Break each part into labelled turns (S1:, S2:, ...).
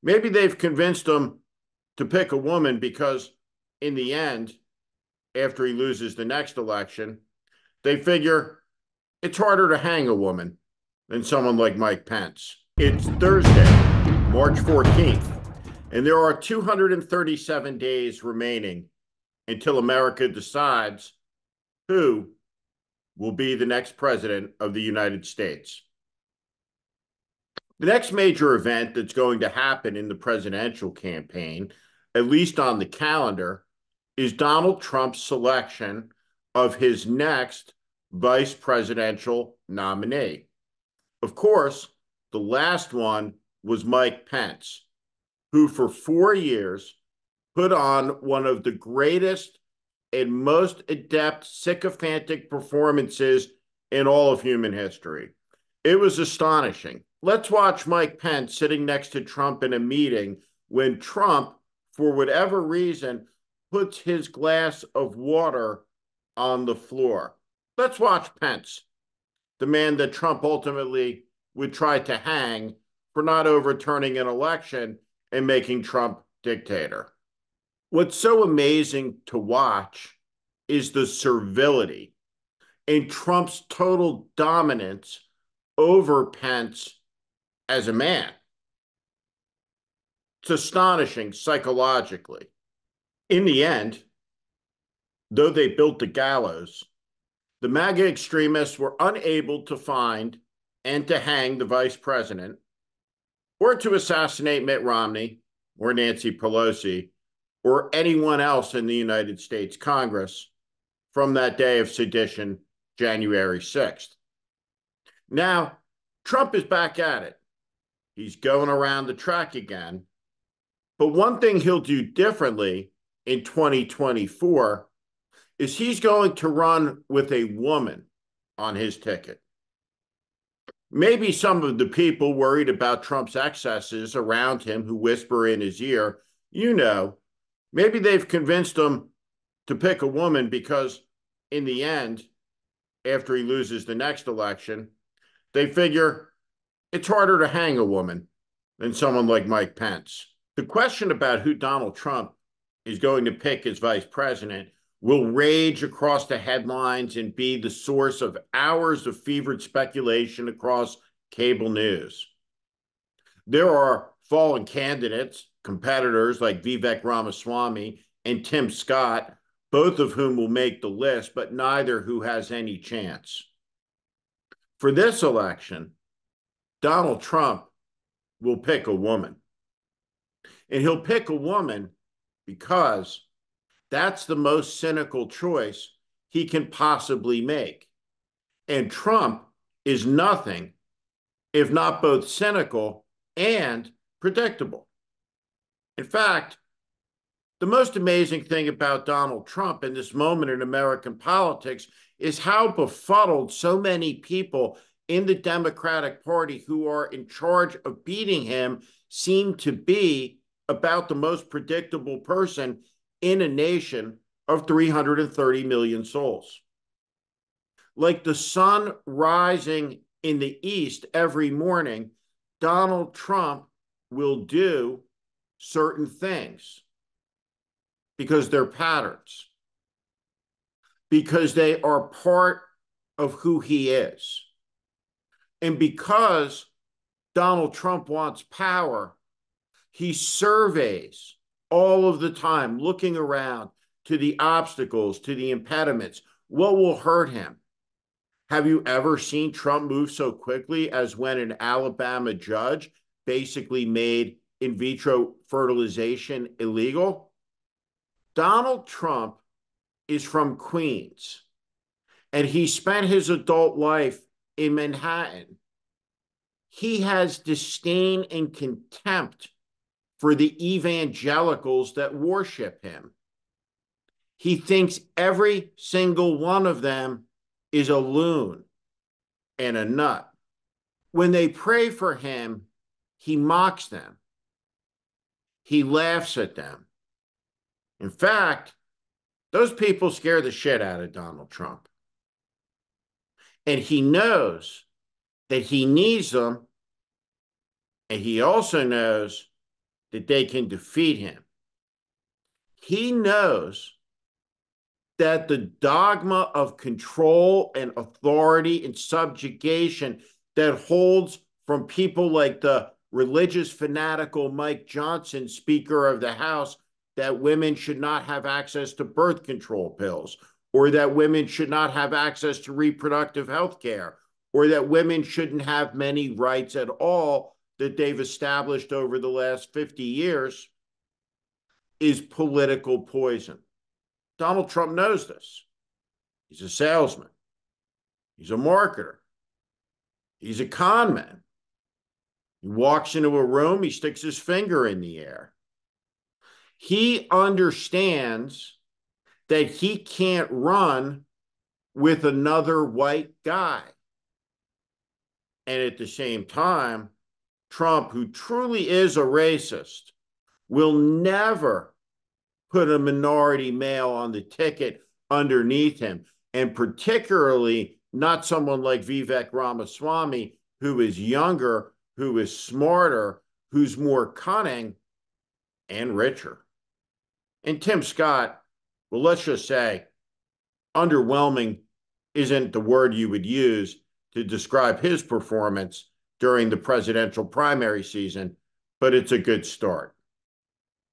S1: Maybe they've convinced him to pick a woman because, in the end, after he loses the next election, they figure it's harder to hang a woman than someone like Mike Pence. It's Thursday, March 14th, and there are 237 days remaining until America decides who will be the next president of the United States. The next major event that's going to happen in the presidential campaign, at least on the calendar, is Donald Trump's selection of his next vice presidential nominee. Of course, the last one was Mike Pence, who for 4 years put on one of the greatest and most adept sycophantic performances in all of human history. It was astonishing. Let's watch Mike Pence sitting next to Trump in a meeting when Trump, for whatever reason, puts his glass of water on the floor. Let's watch Pence, the man that Trump ultimately would try to hang for not overturning an election and making Trump dictator. What's so amazing to watch is the servility and Trump's total dominance over Pence as a man. It's astonishing psychologically. In the end, though they built the gallows, the MAGA extremists were unable to find and to hang the vice president or to assassinate Mitt Romney or Nancy Pelosi or anyone else in the United States Congress from that day of sedition, January 6th. Now, Trump is back at it. He's going around the track again. But one thing he'll do differently in 2024 is he's going to run with a woman on his ticket. Maybe some of the people worried about Trump's excesses around him who whisper in his ear, maybe they've convinced him to pick a woman because, in the end, after he loses the next election, they figure it's harder to hang a woman than someone like Mike Pence. The question about who Donald Trump is going to pick as vice president will rage across the headlines and be the source of hours of fevered speculation across cable news. There are fallen candidates, competitors like Vivek Ramaswamy and Tim Scott, both of whom will make the list, but neither who has any chance. For this election, Donald Trump will pick a woman. And he'll pick a woman because that's the most cynical choice he can possibly make. And Trump is nothing if not both cynical and predictable. In fact, the most amazing thing about Donald Trump in this moment in American politics is how befuddled so many people in the Democratic Party who are in charge of beating him seem to be about the most predictable person in a nation of 330 million souls. Like the sun rising in the east every morning, Donald Trump will do certain things because they're patterns, because they are part of who he is. And because Donald Trump wants power, he surveys all of the time, looking around to the obstacles, to the impediments, what will hurt him. Have you ever seen Trump move so quickly as when an Alabama judge basically made in vitro fertilization illegal? Donald Trump is from Queens, and he spent his adult life in Manhattan. He has disdain and contempt for the evangelicals that worship him. He thinks every single one of them is a loon and a nut. When they pray for him, he mocks them. He laughs at them. In fact, those people scare the shit out of Donald Trump. And he knows that he needs them, and he also knows that they can defeat him. He knows that the dogma of control and authority and subjugation that holds from people like the religious fanatical Mike Johnson, Speaker of the House, that women should not have access to birth control pills, or that women should not have access to reproductive health care, or that women shouldn't have many rights at all that they've established over the last 50 years, is political poison. Donald Trump knows this. He's a salesman. He's a marketer. He's a con man. He walks into a room, he sticks his finger in the air. He understands that he can't run with another white guy. And at the same time, Trump, who truly is a racist, will never put a minority male on the ticket underneath him, and particularly not someone like Vivek Ramaswamy, who is younger, who is smarter, who's more cunning and richer. And Tim Scott, well, let's just say underwhelming isn't the word you would use to describe his performance during the presidential primary season, but it's a good start.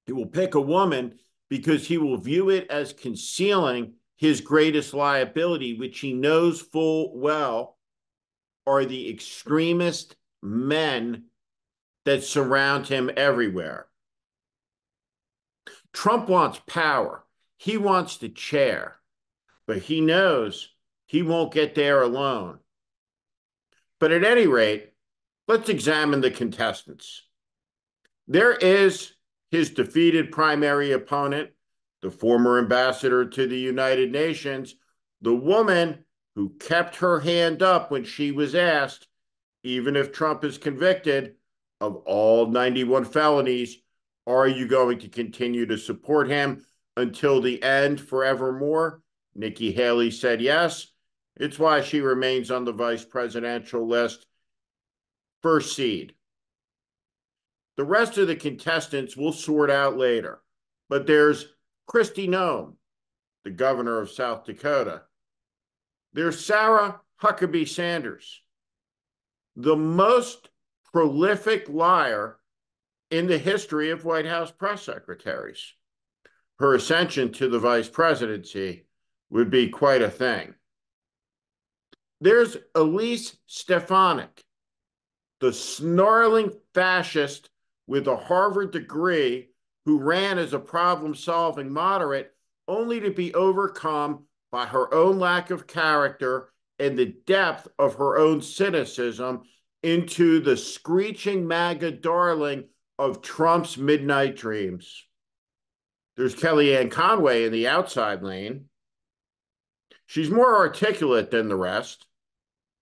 S1: He will pick a woman because he will view it as concealing his greatest liability, which he knows full well are the extremist men that surround him everywhere. Trump wants power. He wants the chair, but he knows he won't get there alone. But at any rate, let's examine the contestants. There is his defeated primary opponent, the former ambassador to the United Nations, the woman who kept her hand up when she was asked, even if Trump is convicted of all 91 felonies, are you going to continue to support him until the end forevermore? Nikki Haley said yes. It's why she remains on the vice presidential list. First seed. The rest of the contestants we'll sort out later. But there's Kristi Noem, the governor of South Dakota. There's Sarah Huckabee Sanders, the most prolific liar in the history of White House press secretaries. Her ascension to the vice presidency would be quite a thing. There's Elise Stefanik, the snarling fascist with a Harvard degree who ran as a problem-solving moderate, only to be overcome by her own lack of character and the depth of her own cynicism into the screeching MAGA darling of Trump's midnight dreams. There's Kellyanne Conway in the outside lane. She's more articulate than the rest.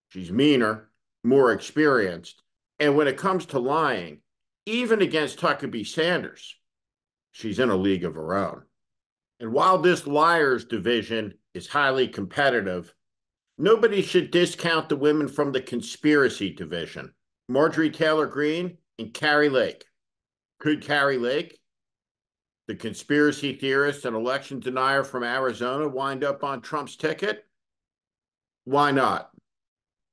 S1: She's meaner, more experienced. And when it comes to lying, even against Huckabee Sanders, she's in a league of her own. And while this liars division is highly competitive, nobody should discount the women from the conspiracy division. Marjorie Taylor Greene and Kari Lake. Could Kari Lake, the conspiracy theorist and election denier from Arizona, wind up on Trump's ticket? Why not?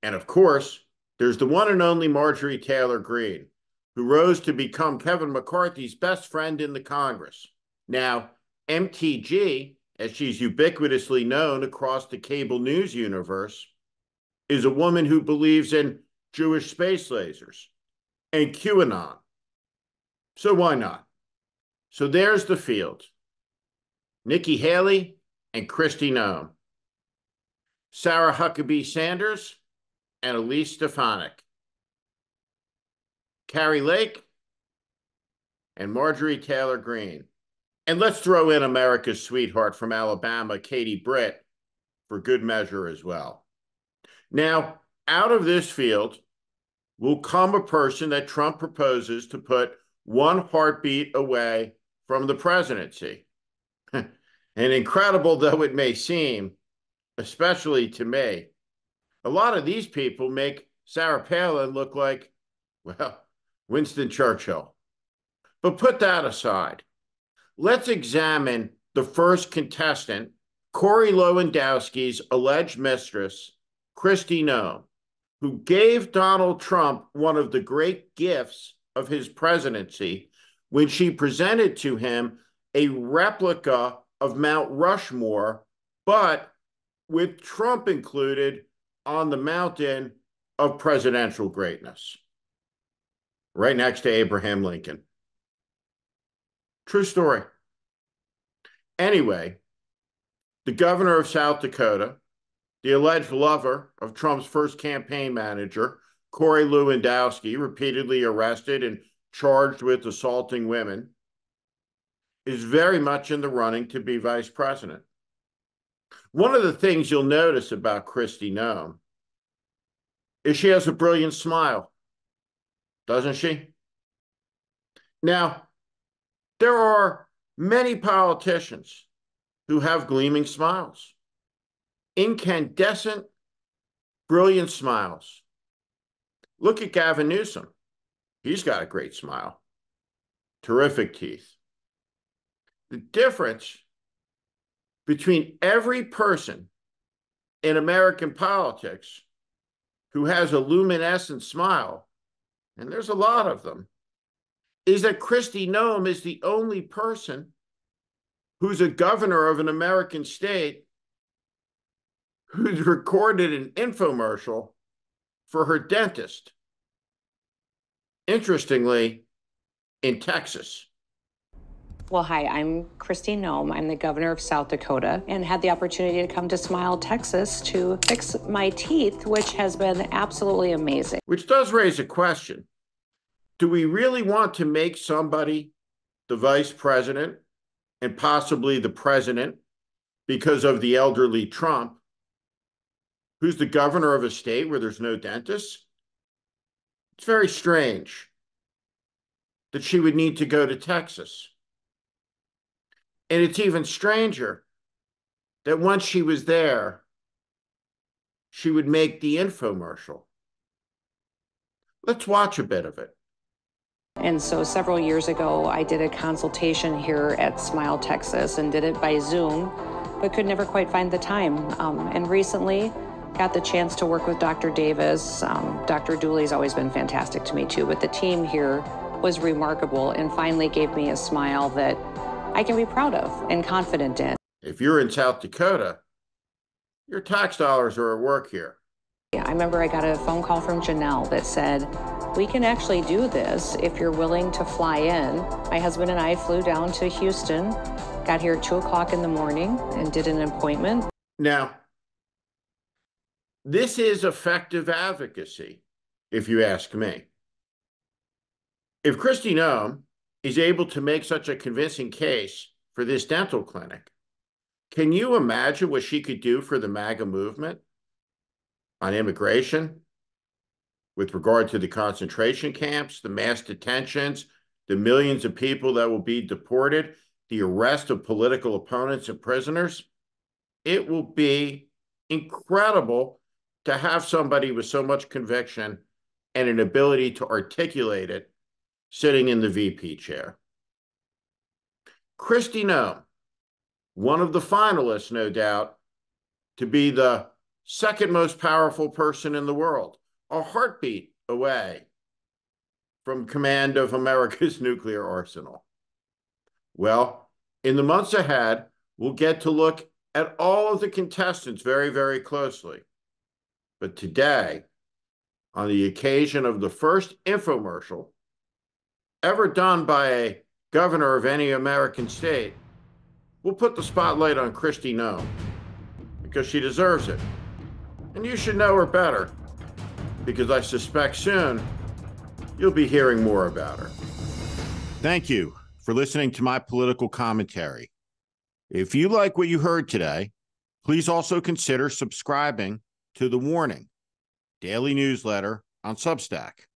S1: And of course, there's the one and only Marjorie Taylor Greene, who rose to become Kevin McCarthy's best friend in the Congress. Now, MTG, as she's ubiquitously known across the cable news universe, is a woman who believes in Jewish space lasers and QAnon. So why not? So there's the field. Nikki Haley and Kristi Noem. Sarah Huckabee Sanders and Elise Stefanik. Kari Lake and Marjorie Taylor Greene. And let's throw in America's sweetheart from Alabama, Katie Britt, for good measure as well. Now, out of this field will come a person that Trump proposes to put one heartbeat away from the presidency. And incredible though it may seem, especially to me, a lot of these people make Sarah Palin look like, well, Winston Churchill. But put that aside. Let's examine the first contestant, Corey Lewandowski's alleged mistress, Kristi Noem, who gave Donald Trump one of the great gifts of his presidency when she presented to him a replica of Mount Rushmore, but with Trump included on the mountain of presidential greatness, right next to Abraham Lincoln. True story. Anyway, the governor of South Dakota, the alleged lover of Trump's first campaign manager, Corey Lewandowski, repeatedly arrested and charged with assaulting women, is very much in the running to be vice president. One of the things you'll notice about Kristi Noem is she has a brilliant smile, doesn't she? Now, there are many politicians who have gleaming smiles, incandescent, brilliant smiles. Look at Gavin Newsom. He's got a great smile, terrific teeth. The difference between every person in American politics who has a luminescent smile, and there's a lot of them, is that Kristi Noem is the only person who's a governor of an American state who's recorded an infomercial for her dentist. Interestingly, in Texas.
S2: Well, hi, I'm Kristi Noem. I'm the governor of South Dakota and had the opportunity to come to Smile, Texas to fix my teeth, which has been absolutely amazing.
S1: Which does raise a question. Do we really want to make somebody the vice president and possibly the president because of the elderly Trump, who's the governor of a state where there's no dentist? It's very strange that she would need to go to Texas. And it's even stranger that once she was there, she would make the infomercial. Let's watch a bit of it.
S2: And so several years ago, I did a consultation here at Smile, Texas, and did it by Zoom, but could never quite find the time. And recently got the chance to work with Dr. Davis. Dr. Dooley's always been fantastic to me too, but the team here was remarkable and finally gave me a smile that I can be proud of and confident in.
S1: If you're in South Dakota, your tax dollars are at work here.
S2: I remember I got a phone call from Janelle that said, we can actually do this if you're willing to fly in. My husband and I flew down to Houston, got here at 2 o'clock in the morning and did an appointment.
S1: Now, this is effective advocacy, if you ask me. If Kristi Noem is able to make such a convincing case for this dental clinic, can you imagine what she could do for the MAGA movement on immigration, with regard to the concentration camps, the mass detentions, the millions of people that will be deported, the arrest of political opponents and prisoners? It will be incredible to have somebody with so much conviction and an ability to articulate it sitting in the VP chair. Kristi Noem, one of the finalists, no doubt, to be the second most powerful person in the world, a heartbeat away from command of America's nuclear arsenal. Well, in the months ahead, we'll get to look at all of the contestants very, very closely. But today, on the occasion of the first infomercial ever done by a governor of any American state, we'll put the spotlight on Kristi Noem because she deserves it. And you should know her better, because I suspect soon you'll be hearing more about her. Thank you for listening to my political commentary. If you like what you heard today, please also consider subscribing to The Warning daily newsletter on Substack.